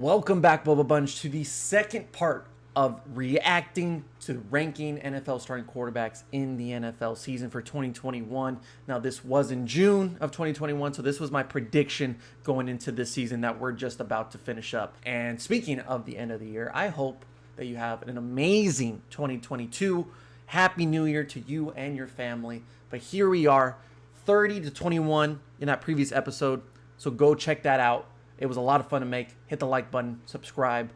Welcome back, Boba Bunch, to the second part of reacting to ranking NFL starting quarterbacks in the NFL season for 2021. Now, this was in June of 2021, so this was my prediction going into this season that we're just about to finish up. And speaking of the end of the year, I hope that you have an amazing 2022. Happy New Year to you and your family. But here we are, 30 to 21 in that previous episode, so go check that out. It was a lot of fun to make. Hit the like button, subscribe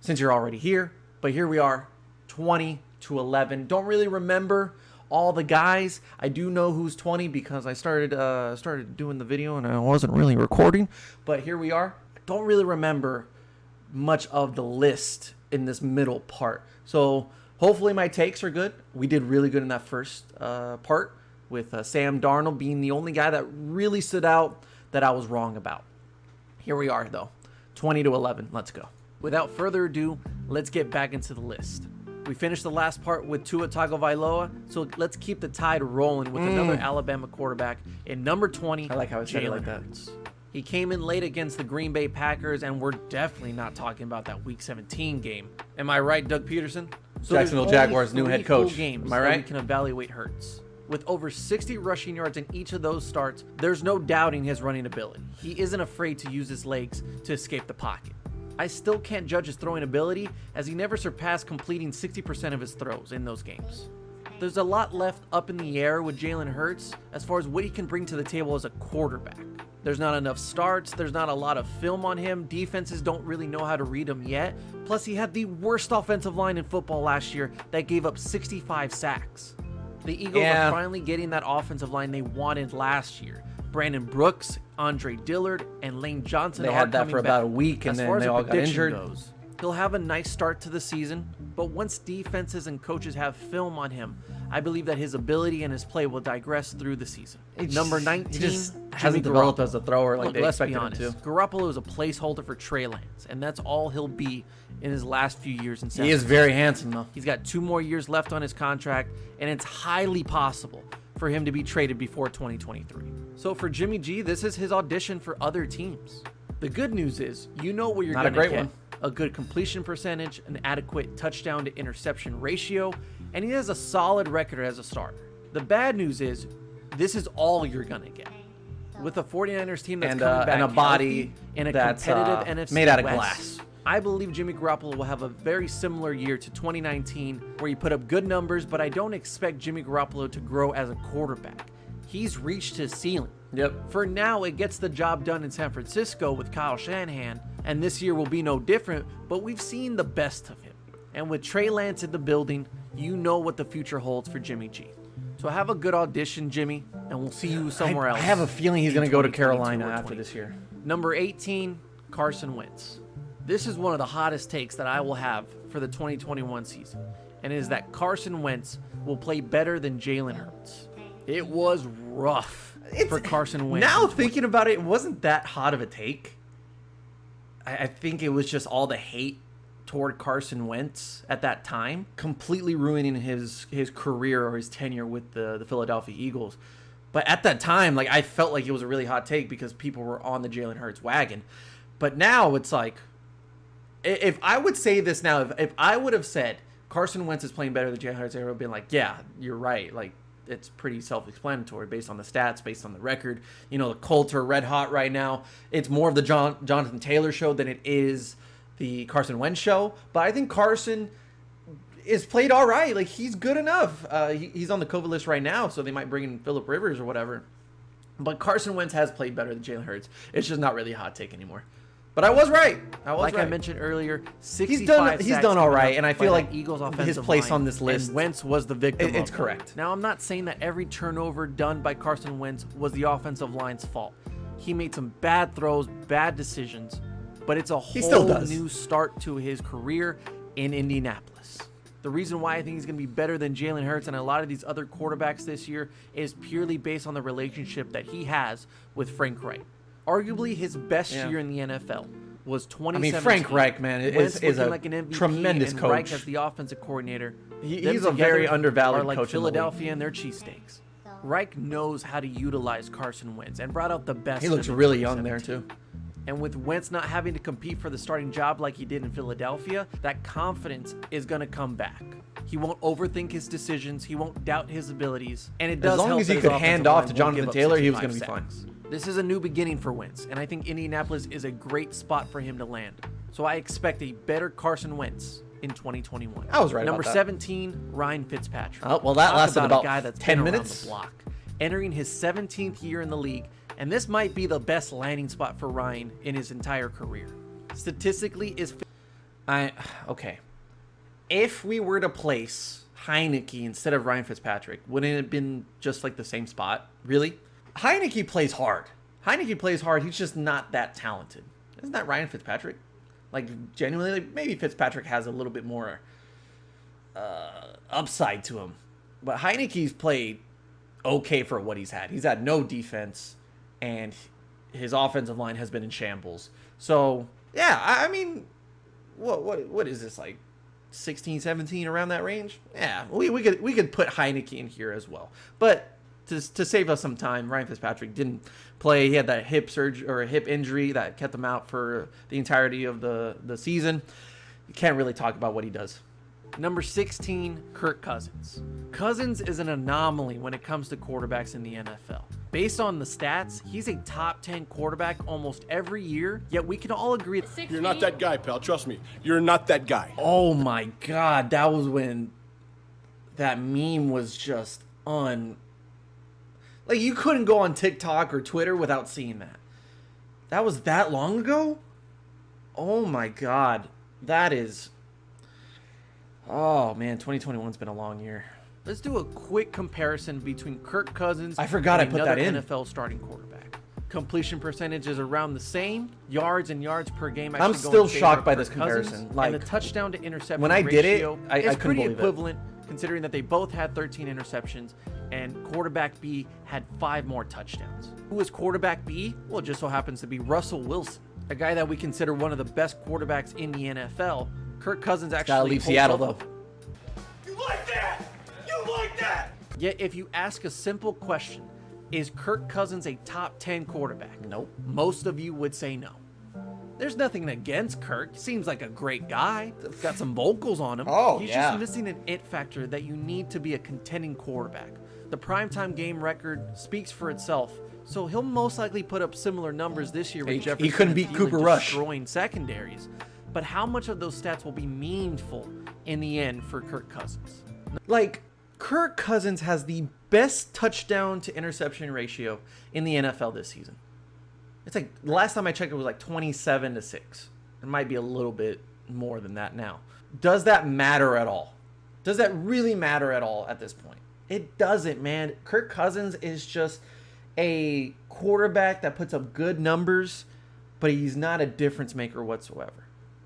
since you're already here. But here we are, 20 to 11. Don't really remember all the guys. I do know who's 20 because I started doing the video and I wasn't really recording. But here we are. I don't really remember much of the list in this middle part. So hopefully my takes are good. We did really good in that first part with Sam Darnold being the only guy that really stood out that I was wrong about. Here we are, though, 20 to 11. Let's go. Without further ado, let's get back into the list. We finished the last part with Tua Tagovailoa, so let's keep the tide rolling with another Alabama quarterback in number 20. I like how I said it like that. Hurts. He came in late against the Green Bay Packers, and we're definitely not talking about that Week 17 game. Am I right, Doug Peterson? So Jacksonville Jaguars' new head coach. Games Am I right? we can evaluate Hurts. With over 60 rushing yards in each of those starts, there's no doubting his running ability. He isn't afraid to use his legs to escape the pocket. I still can't judge his throwing ability as he never surpassed completing 60% of his throws in those games. There's a lot left up in the air with Jalen Hurts as far as what he can bring to the table as a quarterback. There's not enough starts, there's not a lot of film on him, defenses don't really know how to read him yet, plus he had the worst offensive line in football last year that gave up 65 sacks. The Eagles are finally getting that offensive line they wanted last year. Brandon Brooks, Andre Dillard, and Lane Johnson They are had that coming for back. about a week, and As then far as they the all got prediction injured. goes, he'll have a nice start to the season, but once defenses and coaches have film on him, I believe that his ability and his play will digress through the season. Number 19, he just Jimmy hasn't developed Garoppolo. as a thrower like Look, they let's be expected him honest. to. Garoppolo is a placeholder for Trey Lance, and that's all he'll be in his last few years in San He is Francisco. very handsome, though. He's got 2 more years left on his contract, and it's highly possible for him to be traded before 2023. So for Jimmy G, this is his audition for other teams. The good news is, you know what you're Not a going to great get. one. A good completion percentage, an adequate touchdown to interception ratio, and he has a solid record as a starter. The bad news is, this is all you're going to get. With a 49ers team that's coming back and a body healthy in a that's competitive NFC made out of West, glass. I believe Jimmy Garoppolo will have a very similar year to 2019 where he put up good numbers, but I don't expect Jimmy Garoppolo to grow as a quarterback. He's reached his ceiling. Yep. For now, it gets the job done in San Francisco with Kyle Shanahan, and this year will be no different, but we've seen the best of him. And with Trey Lance in the building, you know what the future holds for Jimmy G. So have a good audition, Jimmy, and we'll see you somewhere else. I have a feeling he's in going to go to 2022 Carolina or after 20. this year. Number 18, Carson Wentz. This is one of the hottest takes that I will have for the 2021 season, and it is that Carson Wentz will play better than Jalen Hurts. It was rough for Carson Wentz. Now thinking about it, it wasn't that hot of a take. I think it was just all the hate toward Carson Wentz at that time, completely ruining his career or his tenure with the Philadelphia Eagles. But at that time, like, I felt like it was a really hot take because people were on the Jalen Hurts wagon. But now it's like, if I would say this now, if I would have said Carson Wentz is playing better than Jalen Hurts, I would have been like, yeah, you're right. Like, it's pretty self-explanatory based on the stats, based on the record. You know, the Colts are red hot right now. It's more of the Jonathan Taylor show than it is the Carson Wentz show. But I think Carson is played all right. Like, he's good enough. He's on the COVID list right now, so they might bring in Phillip Rivers or whatever. But Carson Wentz has played better than Jalen Hurts. It's just not really a hot take anymore. But I was right. I mentioned earlier, 65 He's done all right, and I feel like Eagles his offensive place line, on this list, and Wentz was the victim. It's of correct. Now, I'm not saying that every turnover done by Carson Wentz was the offensive line's fault. He made some bad throws, bad decisions, but it's a whole new start to his career in Indianapolis. The reason why I think he's going to be better than Jalen Hurts and a lot of these other quarterbacks this year is purely based on the relationship that he has with Frank Reich. Arguably his best year in the NFL was 2017. I mean, Frank Reich, man, is a like an MVP, tremendous and coach. Reich as the offensive coordinator. He's a very undervalued are like coach in the league. Philadelphia and their cheesesteaks. Reich knows how to utilize Carson Wentz and brought out the best. He in looks him in really young there, 2017. too. And with Wentz not having to compete for the starting job like he did in Philadelphia, that confidence is going to come back. He won't overthink his decisions. He won't doubt his abilities. And it does As long help as that he his could offensive hand off line to won't Jonathan give up Taylor, he was 65 going to be fine. sacks. This is a new beginning for Wentz, and I think Indianapolis is a great spot for him to land. So I expect a better Carson Wentz in 2021. I was right Number about that. 17, Ryan Fitzpatrick. Oh, well, that Talk lasted a about guy that's 10 been around minutes. the block, entering his 17th year in the league, and this might be the best landing spot for Ryan in his entire career. Statistically, Okay. If we were to place Heineke instead of Ryan Fitzpatrick, wouldn't it have been just like the same spot? Really? Heineke plays hard. He's just not that talented. Isn't that Ryan Fitzpatrick? Like, genuinely, like, maybe Fitzpatrick has a little bit more upside to him. But Heineke's played okay for what he's had. He's had no defense, and his offensive line has been in shambles. So, yeah, I mean, what is this, like 16, 17, around that range? Yeah, we could put Heineke in here as well. But to save us some time, Ryan Fitzpatrick didn't play. He had that hip surgery or a hip injury that kept him out for the entirety of the season. You can't really talk about what he does. Number 16, Kirk Cousins. Cousins is an anomaly when it comes to quarterbacks in the NFL. Based on the stats, he's a top 10 quarterback almost every year, yet we can all agree You're not that guy, pal. Trust me. You're not that guy. Oh my God, that was when that meme was just like, you couldn't go on TikTok or Twitter without seeing that. That was that long ago? Oh my God. That is... Oh man, 2021's been a long year. Let's do a quick comparison between Kirk Cousins I forgot and I put that another in. NFL starting quarterback. Completion percentage is around the same. Yards and yards per game. I'm actually go still in favor shocked of by Kirk this Cousins, comparison. and Like, the touchdown to interception when I did it, ratio I is couldn't pretty believe it. equivalent, considering that they both had 13 interceptions and quarterback B had 5 more touchdowns. Who is quarterback B? Well, it just so happens to be Russell Wilson, a guy that we consider one of the best quarterbacks in the NFL. Kirk Cousins actually gotta leave holds Seattle, up though. You like that? You like that? Yet if you ask a simple question, is Kirk Cousins a top 10 quarterback? Nope. Most of you would say no. There's nothing against Kirk. Seems like a great guy. Got some vocals on him. Oh, He's yeah. just missing an it factor that you need to be a contending quarterback. The primetime game record speaks for itself, so he'll most likely put up similar numbers this year with He Jefferson couldn't and beat Thielen Cooper Rush. destroying secondaries. But how much of those stats will be meaningful in the end for Kirk Cousins? Like, Kirk Cousins has the best touchdown to interception ratio in the NFL this season. It's like, the last time I checked, it was like 27-6. It might be a little bit more than that now. Does that matter at all? Does that really matter at all at this point? It doesn't, man. Kirk Cousins is just a quarterback that puts up good numbers, but he's not a difference maker whatsoever.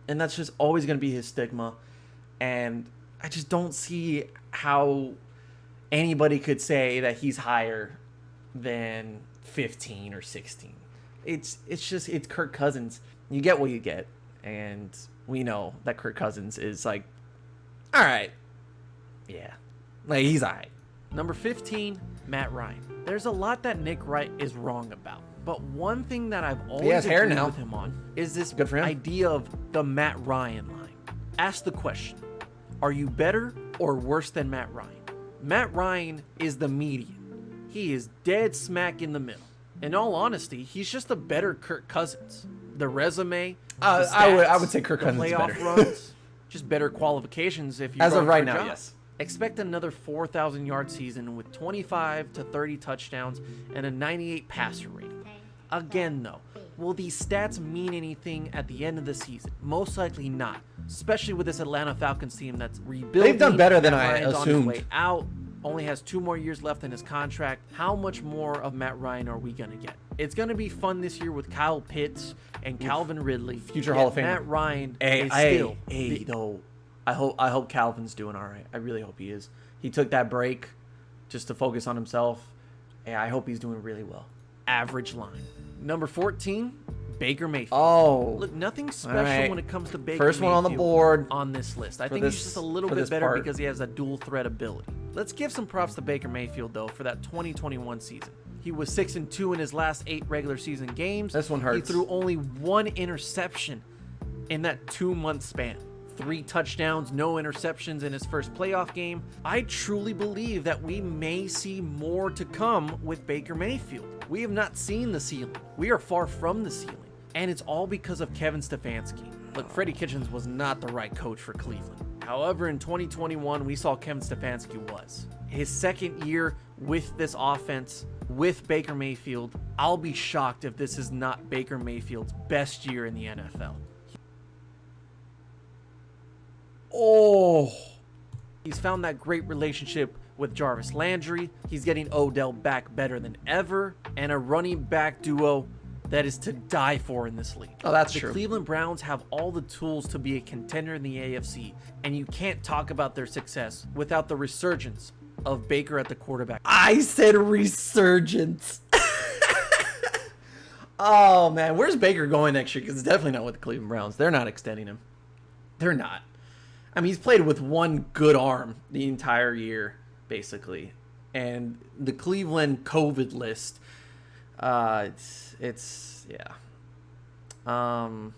And that's just always going to be his stigma. And I just don't see how anybody could say that he's higher than 15 or 16. It's Kirk Cousins. You get what you get. And we know that Kirk Cousins is like, all right. Yeah. Like, he's all right. Number 15, Matt Ryan. There's a lot that Nick Wright is wrong about, but one thing that I've always has hair agreed now. with him on is this Good for him. idea of the Matt Ryan line. Ask the question, are you better or worse than Matt Ryan? Matt Ryan is the median. He is dead smack in the middle. In all honesty, he's just a better Kirk Cousins. The resume, the I would stats, say Kirk the Cousins is playoff better. runs, just better qualifications if you're As of going for right a now, job. yes. Expect another 4,000 yard season with 25 to 30 touchdowns and a 98 passer rating. Again, though, will these stats mean anything at the end of the season? Most likely not, especially with this Atlanta Falcons team that's rebuilding. They've done better than Matt I Ryan's assumed. On his way out, only has 2 more years left in his contract. How much more of Matt Ryan are we going to get? It's going to be fun this year with Kyle Pitts and Calvin Ridley. Future Yet Hall of Famer. Matt Ryan is still the though. I hope Calvin's doing all right. I really hope he is. He took that break just to focus on himself. Yeah, I hope he's doing really well. average line. Number 14, Baker Mayfield. Oh, Look, nothing special right. when it comes to Baker First one on the Mayfield board on this list. I for think he's this- just a little for bit this better part. because he has that dual threat ability. Let's give some props to Baker Mayfield, though, for that 2021 season. He was 6-2 in his last 8 regular season games. This one hurts. He threw only 1 interception in that 2-month span. 3 touchdowns, no interceptions in his first playoff game. I truly believe that we may see more to come with Baker Mayfield. We have not seen the ceiling. We are far from the ceiling. And it's all because of Kevin Stefanski. Look, Freddie Kitchens was not the right coach for Cleveland. However, in 2021, we saw Kevin Stefanski was. His second year with this offense, with Baker Mayfield, I'll be shocked if this is not Baker Mayfield's best year in the NFL. Oh, He's found that great relationship with Jarvis Landry. He's getting Odell back better than ever, and a running back duo that is to die for in this league. Oh, that's the true. Cleveland Browns have all the tools to be a contender in the AFC, and you can't talk about their success without the resurgence of Baker at the quarterback. I said resurgence. Oh, man. Where's Baker going next year? Because it's definitely not with the Cleveland Browns. They're not extending him. They're not. I mean, he's played with one good arm the entire year, basically. And the Cleveland COVID list, it's yeah. All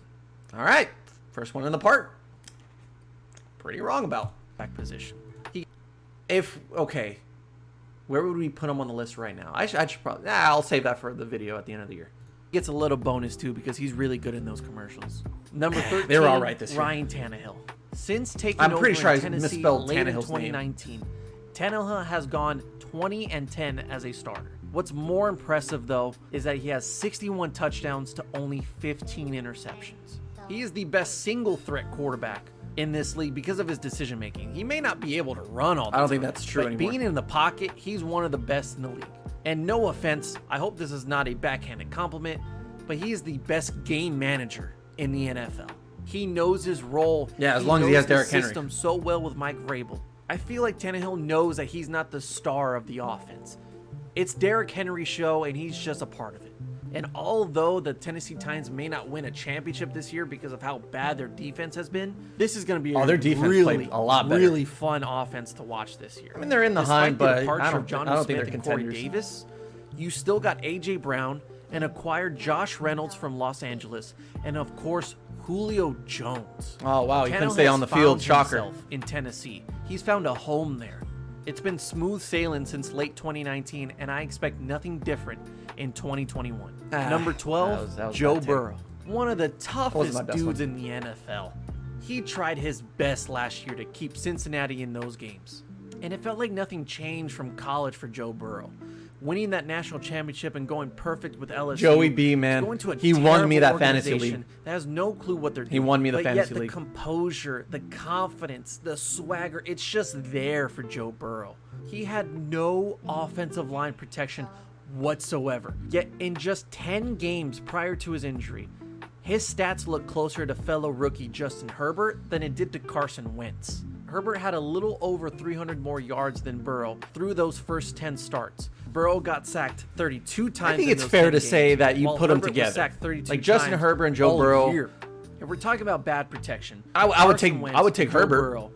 right. First one in the park. Pretty wrong about. Back position. Okay, where would we put him on the list right now? I should probably. I'll save that for the video at the end of the year. Gets a little bonus too because he's really good in those commercials. Number 13, They were all right this year. Ryan Tannehill. Since taking I'm over pretty sure I in Tennessee misspelled late in Tannehill's name. 2019, Tannehill has gone 20-10 as a starter. What's more impressive though is that he has 61 touchdowns to only 15 interceptions. He is the best single threat quarterback in this league because of his decision making. He may not be able to run all the time. I don't think that's true but anymore. being in the pocket, he's one of the best in the league. And no offense, I hope this is not a backhanded compliment, but he is the best game manager in the NFL. He knows his role. Yeah, as long as he has knows the Derrick Henry. system so well with Mike Vrabel. I feel like Tannehill knows that he's not the star of the offense. It's Derrick Henry's show, and he's just a part of it. And although the Tennessee Titans may not win a championship this year because of how bad their defense has been, this is going to be their defense really, played a lot better. really fun offense to watch this year. I mean, they're in the Despite hunt, but departure I of don't Jonnu think Smith they're and Corey contenders. Davis, you still got A.J. Brown and acquired Josh Reynolds from Los Angeles, and of course, Julio Jones. Oh, wow, he couldn't Tannehill stay on has the field. found Shocker. himself in Tennessee. He's found a home there. It's been smooth sailing since late 2019, and I expect nothing different in 2021. Number 12, that was Joe bad take. Burrow. One of the Wasn't toughest my best dudes one. in the NFL. He tried his best last year to keep Cincinnati in those games. And it felt like nothing changed from college for Joe Burrow. Winning that national championship and going perfect with LSU. Joey B, man. Going to a He won me terrible that fantasy league. organization that has no clue what they're doing. He won me the but fantasy yet league. the composure, the confidence, the swagger, it's just there for Joe Burrow. He had no offensive line protection whatsoever. Yet in just 10 games prior to his injury, his stats look closer to fellow rookie Justin Herbert than it did to Carson Wentz. Herbert had a little over 300 more yards than Burrow through those first 10 starts. Burrow got sacked 32 times. I think in it's those fair 10 to games, say that you while put them Herbert was together. sacked 32 Like Justin times Herbert and Joe all Burrow. year. If we're talking about bad protection, I would Carson take- Wentz I would take and Joe Herbert. Burrow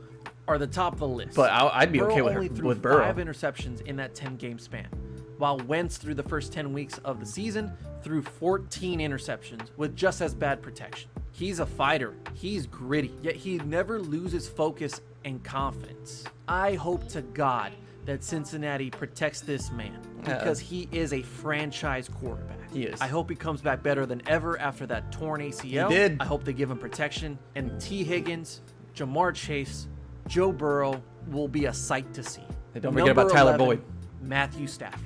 are the top of the list. But I'd be okay with only threw with Burrow. 5 interceptions in that 10-game span, while Wentz through the first 10 weeks of the season threw 14 interceptions with just as bad protection. He's a fighter. He's gritty, yet he never loses focus and confidence. I hope to God that Cincinnati protects this man because he is a franchise quarterback. He is. I hope he comes back better than ever after that torn ACL. He did. I hope they give him protection. And T. Higgins, Jamar Chase, Joe Burrow will be a sight to see. Hey, don't forget about Tyler Boyd. Matthew Stafford.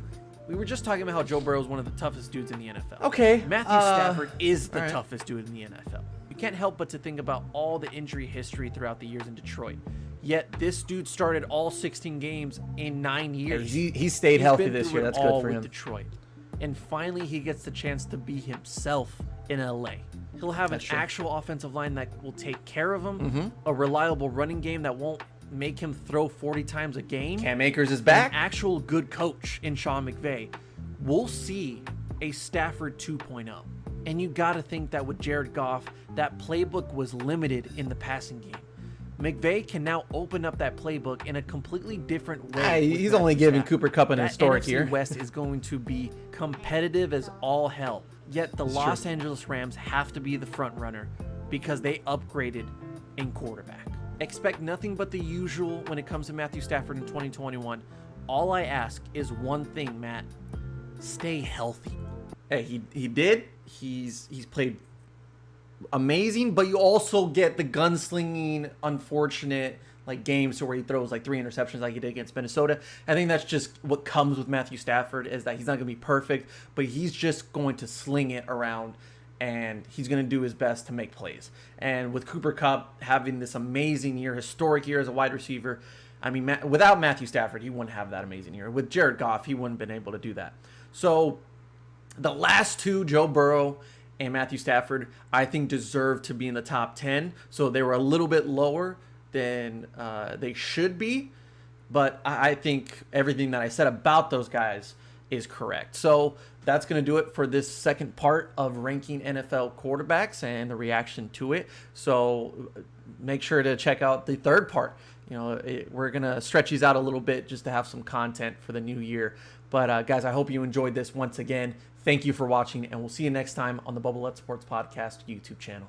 We were just talking about how Joe Burrow is one of the toughest dudes in the NFL. Okay, Matthew Stafford is the all right. toughest dude in the NFL. You can't help but to think about all the injury history throughout the years in Detroit. Yet this dude started all 16 games in 9 years. He stayed He's healthy been this through year. it That's good all for with him. Detroit. And finally, he gets the chance to be himself in LA. He'll have That's an true. actual offensive line that will take care of him, Mm-hmm. a reliable running game that won't make him throw 40 times a game, Cam Akers is an back. actual good coach in Sean McVay. We'll see a Stafford 2.0. And you got to think that with Jared Goff, that playbook was limited in the passing game. McVay can now open up that playbook in a completely different way. Hey, with he's only Matthew giving Stafford. Cooper Kupp an That historic NFC year. West is going to be competitive as all hell. Yet the Los Angeles Rams have to be the front runner because they upgraded in quarterback. Expect nothing but the usual when it comes to Matthew Stafford in 2021. All I ask is one thing, Matt. Stay healthy. Hey, he did. He's played amazing, but you also get the gunslinging, unfortunate like games to where he throws like 3 interceptions like he did against Minnesota. I think that's just what comes with Matthew Stafford, is that he's not going to be perfect, but he's just going to sling it around and he's going to do his best to make plays. And with Cooper Kupp having this amazing year, historic year as a wide receiver, I mean, without Matthew Stafford, he wouldn't have that amazing year. With Jared Goff, he wouldn't have been able to do that. So the last two, Joe Burrow and Matthew Stafford, I think deserve to be in the top 10. So they were a little bit lower than they should be. But I think everything that I said about those guys is correct. So that's going to do it for this second part of ranking NFL quarterbacks and the reaction to it. So make sure to check out the third part. You know, we're going to stretch these out a little bit just to have some content for the new year. But guys, I hope you enjoyed this once again. Thank you for watching, and we'll see you next time on the Bubble Let Sports Podcast YouTube channel.